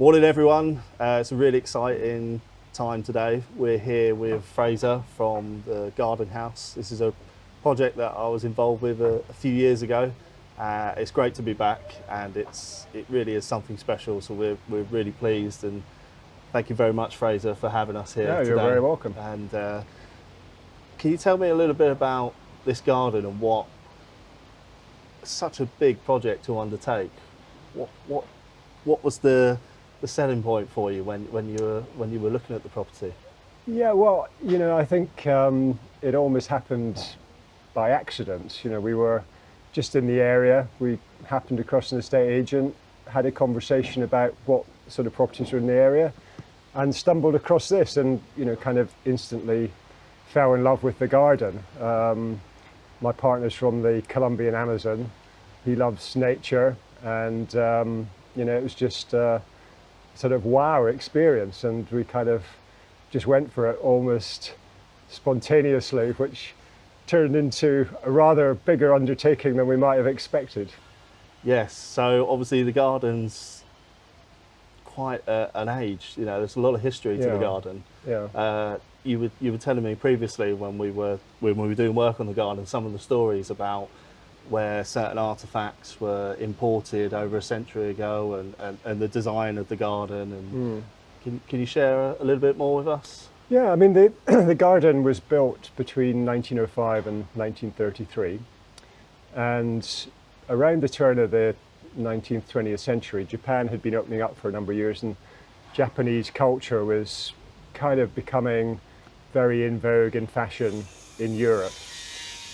Morning everyone, it's a really exciting time today. We're here with Fraser from the Garden House. This is a project that I was involved with a few years ago. It's great to be back, and it really is something special, so we're really pleased, and thank you very much, Fraser, for having us here today. You're very welcome. And can you tell me a little bit about this garden and what such a big project to undertake? What was the selling point for you when you were looking at the property? Yeah, well, I think it almost happened by accident. We were just in the area. We happened across an estate agent, had a conversation about what sort of properties were in the area, and stumbled across this, and kind of instantly fell in love with the garden. My partner's from the Colombian Amazon. He loves nature, and it was just sort of wow experience, and we kind of just went for it almost spontaneously, which turned into a rather bigger undertaking than we might have expected. Yes, so obviously the garden's quite an age, there's a lot of history to the garden. Yeah. You were telling me previously when we were doing work on the garden, some of the stories about where certain artifacts were imported over a century ago, and the design of the garden. And can you share a little bit more with us? Yeah, I mean, the garden was built between 1905 and 1933, and around the turn of the 19th, 20th century, Japan had been opening up for a number of years, and Japanese culture was kind of becoming very in vogue, in fashion in Europe.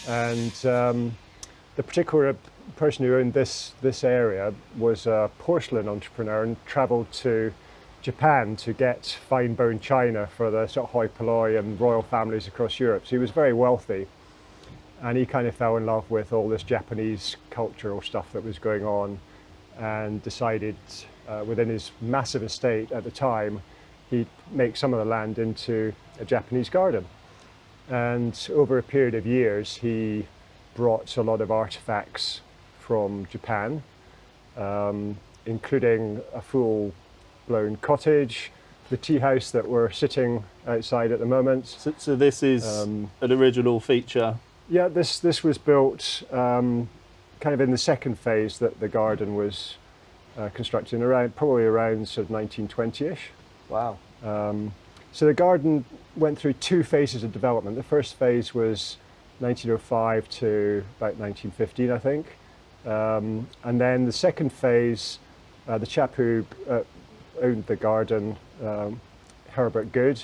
And the particular person who owned this area was a porcelain entrepreneur and travelled to Japan to get fine bone china for the sort of hoi polloi and royal families across Europe. So he was very wealthy, and he kind of fell in love with all this Japanese cultural stuff that was going on, and decided within his massive estate at the time, he'd make some of the land into a Japanese garden. And over a period of years, he brought a lot of artifacts from Japan, including a full-blown cottage, the tea house that we're sitting outside at the moment. So this is an original feature? Yeah, this was built kind of in the second phase that the garden was constructed, probably around sort of 1920-ish. Wow. So the garden went through two phases of development. The first phase was 1905 to about 1915, I think. And then the second phase, the chap who owned the garden, Herbert Good,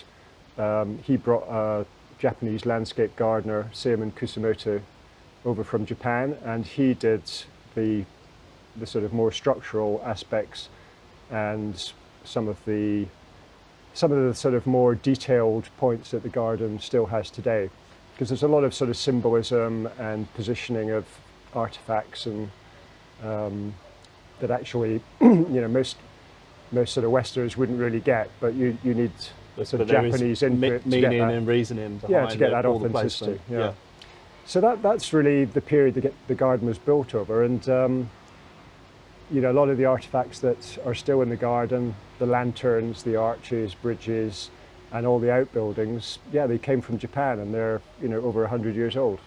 he brought a Japanese landscape gardener, Seaman Kusumoto, over from Japan, and he did the sort of more structural aspects and some of the sort of more detailed points that the garden still has today. Because there's a lot of sort of symbolism and positioning of artifacts, and that actually, most sort of Westerners wouldn't really get, but you need the sort of Japanese input meaning to get that, and reasoning behind to get that authenticity. Yeah. So that's really the period that the garden was built over, and a lot of the artifacts that are still in the garden, the lanterns, the arches, bridges, and all the outbuildings, they came from Japan, and they're over 100 years old.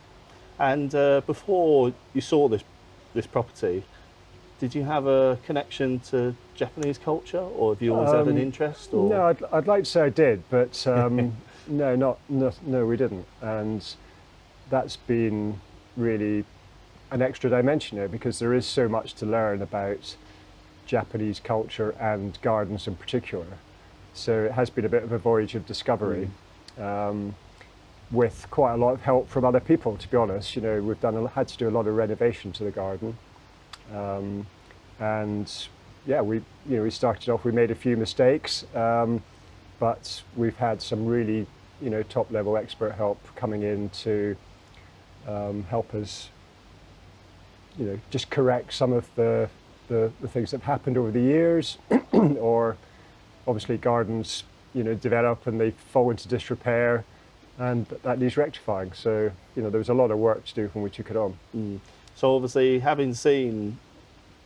And before you saw this property, did you have a connection to Japanese culture, or have you always had an interest? Or? No, I'd like to say I did, but no, we didn't. And that's been really an extra dimension here, because there is so much to learn about Japanese culture and gardens in particular. So it has been a bit of a voyage of discovery, with quite a lot of help from other people, to be honest. We've had to do a lot of renovation to the garden. We started off, we made a few mistakes, but we've had some really, top level expert help coming in to help us, just correct some of the things that have happened over the years, or obviously gardens, develop and they fall into disrepair, and that needs rectifying. So, there was a lot of work to do when we took it on. So obviously, having seen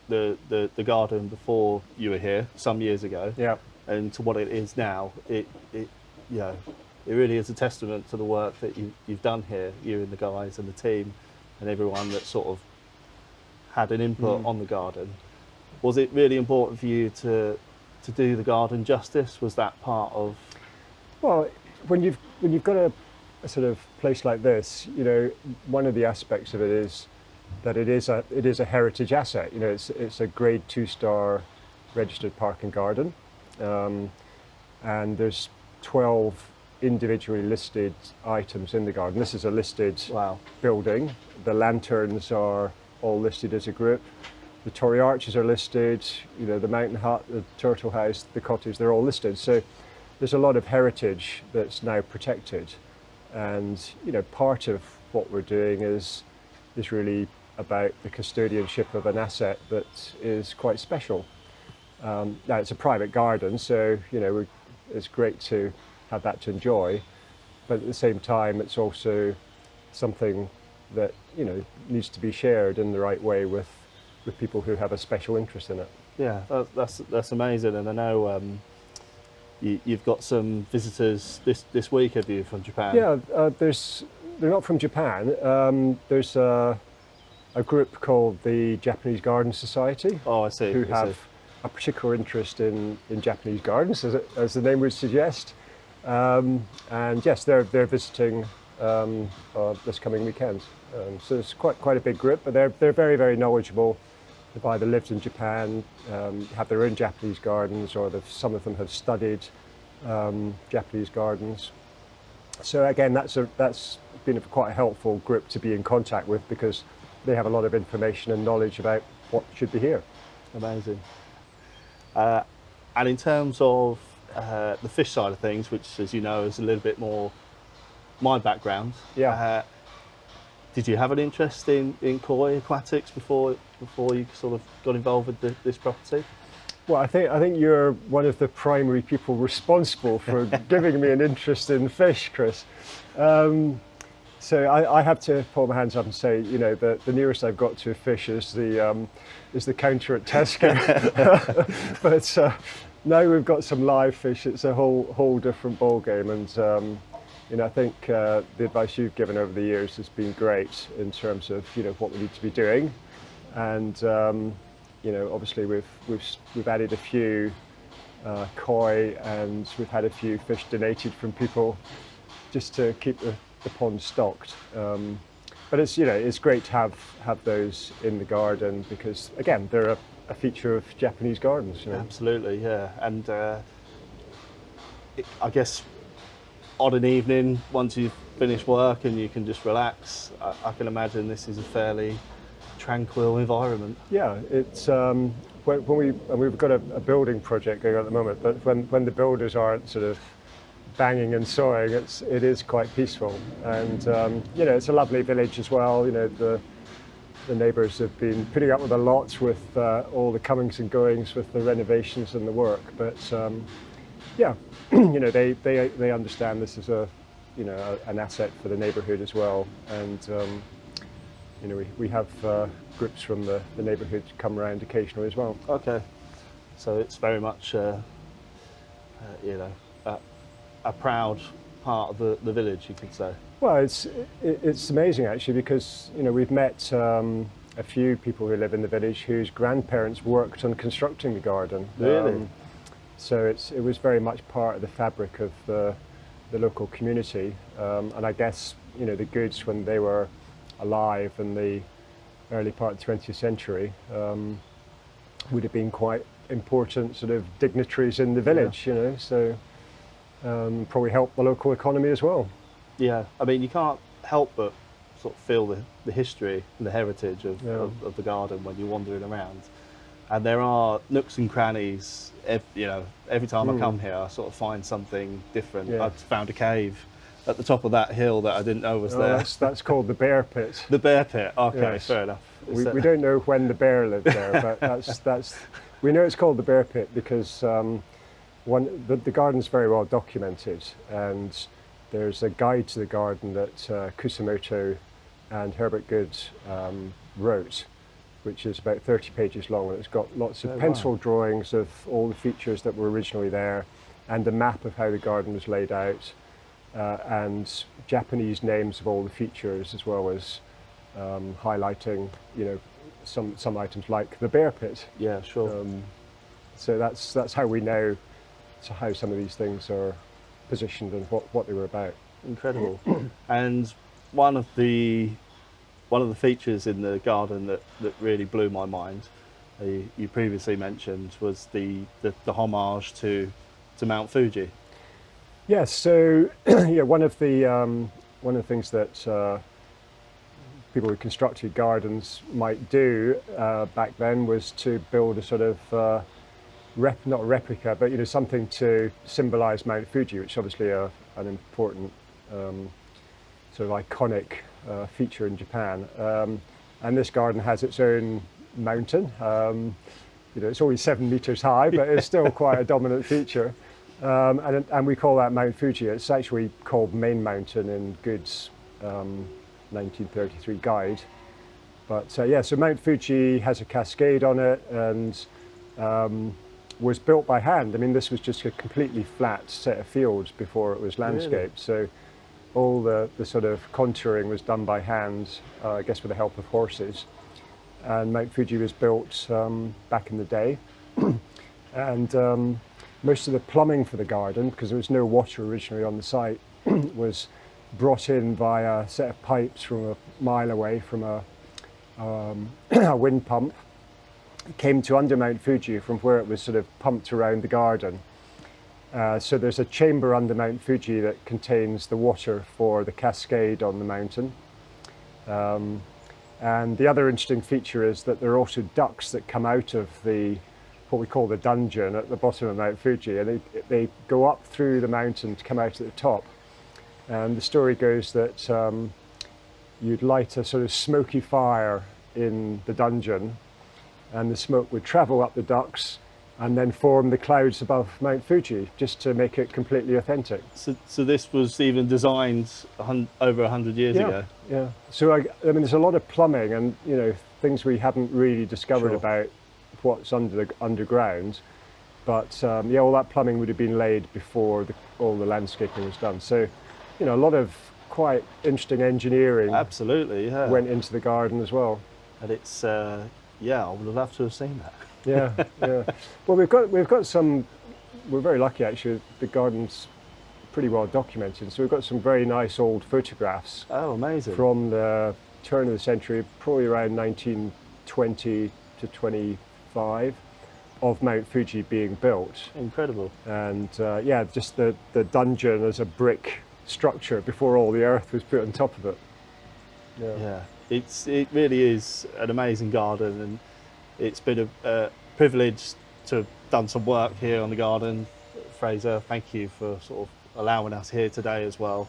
the garden before you were here some years ago, Yeah. and to what it is now, it you know, it really is a testament to the work that you've done here, you and the guys and the team, and everyone that sort of had an input on the garden. Was it really important for you to do the garden justice? Was that part of? Well, when you've got a sort of place like this, you know, one of the aspects of it is that it is a heritage asset. You know, it's a grade 2-star registered park and garden, and there's 12 individually listed items in the garden. This is a listed building. The lanterns are all listed as a group. The Tory arches are listed. You know, the mountain hut, the turtle house, the cottage, they're all listed. So there's a lot of heritage that's now protected. And, you know, part of what we're doing is really about the custodianship of an asset that is quite special. Now it's a private garden, so, you know, it's great to have that to enjoy, but at the same time it's also something that, you know, needs to be shared in the right way with people who have a special interest in it. Yeah, that's amazing, and I know you've got some visitors this week, have you, from Japan? Yeah, they're not from Japan. There's a group called the Japanese Garden Society. Oh, I see. Who have a particular interest in Japanese gardens, as the name would suggest. And yes, they're visiting this coming weekend. So it's quite a big group, but they're very, very knowledgeable. They've either lived in Japan, have their own Japanese gardens, or some of them have studied Japanese gardens. So again, that's been quite a helpful group to be in contact with, because they have a lot of information and knowledge about what should be here. Amazing. And in terms of the fish side of things, which, as you know, is a little bit more my background. Yeah. Did you have an interest in koi aquatics before you sort of got involved with this property? Well, I think you're one of the primary people responsible for giving me an interest in fish, Chris. So I have to put my hands up and say, you know, the nearest I've got to a fish is the counter at Tesco. But now we've got some live fish, it's a whole different ball game, and you know, I think the advice you've given over the years has been great in terms of, you know, what we need to be doing, and you know, obviously we've added a few koi, and we've had a few fish donated from people just to keep the pond stocked. But it's, you know, it's great to have those in the garden, because again, they're a feature of Japanese gardens. You know? Absolutely, yeah. And I guess on an evening, once you've finished work and you can just relax, I can imagine this is a fairly tranquil environment. Yeah, it's we've got a building project going on at the moment, but when the builders aren't sort of banging and sawing, it is quite peaceful, and you know, it's a lovely village as well. You know, the neighbours have been putting up with a lot with all the comings and goings with the renovations and the work, but yeah, you know, they understand this is an asset for the neighbourhood as well, and you know, we have groups from the neighbourhood come around occasionally as well. Okay, so it's very much you know, a proud part of the village, you could say. Well, it's amazing actually, because, you know, we've met a few people who live in the village whose grandparents worked on constructing the garden. Really? So it was very much part of the fabric of the local community, and I guess, you know, the goods when they were alive in the early part of the 20th century would have been quite important sort of dignitaries in the village, yeah. You know, so probably helped the local economy as well. Yeah, I mean, you can't help but sort of feel the history and the heritage of the garden when you're wandering around. And there are nooks and crannies, you know, every time I come here I sort of find something different. Yeah. I've found a cave at the top of that hill that I didn't know was there. That's called the bear pit. The bear pit, okay, yes. Fair enough. We don't know when the bear lived there, but we know it's called the bear pit because the garden's very well documented, and there's a guide to the garden that Kusamoto and Herbert Good wrote, which is about 30 pages long, and it's got lots of Oh, wow. pencil drawings of all the features that were originally there, and a map of how the garden was laid out, and Japanese names of all the features, as well as highlighting, some items like the bear pit. Yeah, sure. So that's how we know how some of these things are positioned and what they were about. Incredible. And one of the features in the garden that really blew my mind, you previously mentioned, was the homage to Mount Fuji. Yes. So yeah, one of the things that people who constructed gardens might do back then was to build a sort of not a replica, but something to symbolize Mount Fuji, which is obviously an important sort of iconic feature in Japan. And this garden has its own mountain. It's only 7 meters high, but it's still quite a dominant feature. And we call that Mount Fuji. It's actually called Main Mountain in Good's 1933 guide. But so Mount Fuji has a cascade on it, and was built by hand. I mean, this was just a completely flat set of fields before it was landscaped. Really? So all the sort of contouring was done by hand, I guess with the help of horses. And Mount Fuji was built back in the day. And most of the plumbing for the garden, because there was no water originally on the site, was brought in via a set of pipes from a mile away from a wind pump. It came to under Mount Fuji from where it was sort of pumped around the garden. So there's a chamber under Mount Fuji that contains the water for the cascade on the mountain. And the other interesting feature is that there are also ducts that come out of what we call the dungeon at the bottom of Mount Fuji, and they go up through the mountain to come out at the top. And the story goes that you'd light a sort of smoky fire in the dungeon, and the smoke would travel up the ducts and then form the clouds above Mount Fuji, just to make it completely authentic. So this was even designed over 100 years ago? Yeah. So I mean, there's a lot of plumbing and things we haven't really discovered about what's underground. But all that plumbing would have been laid before all the landscaping was done. So a lot of quite interesting engineering absolutely went into the garden as well. And it's I would have loved to have seen that. Yeah. Well, we've got some. We're very lucky actually. The garden's pretty well documented, so we've got some very nice old photographs. Oh, amazing! From the turn of the century, probably around 1920 to 25, of Mount Fuji being built. Incredible. And just the dungeon as a brick structure before all the earth was put on top of it. Yeah. It really is an amazing garden, and it's been a privilege to have done some work here on the garden. Fraser, thank you for sort of allowing us here today as well.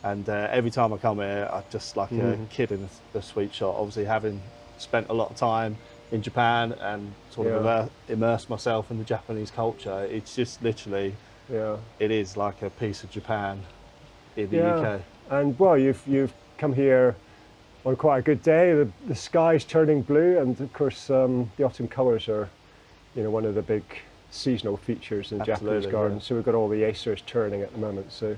And every time I come here, I'm just like a kid in a sweet shop. Obviously, having spent a lot of time in Japan and sort of immersed myself in the Japanese culture, it's just literally, it is like a piece of Japan in the UK. And well, you've come here on quite a good day. The sky's turning blue, and of course the autumn colours are, one of the big seasonal features in the Japanese garden. So we've got all the acers turning at the moment. So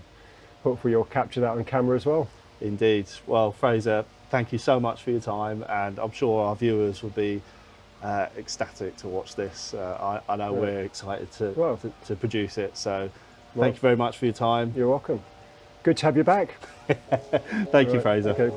hopefully you'll capture that on camera as well. Indeed. Well, Fraser, thank you so much for your time, and I'm sure our viewers will be ecstatic to watch this. I know we're excited to produce it. So thank you very much for your time. You're welcome. Good to have you back. Thank you, Fraser. Okay.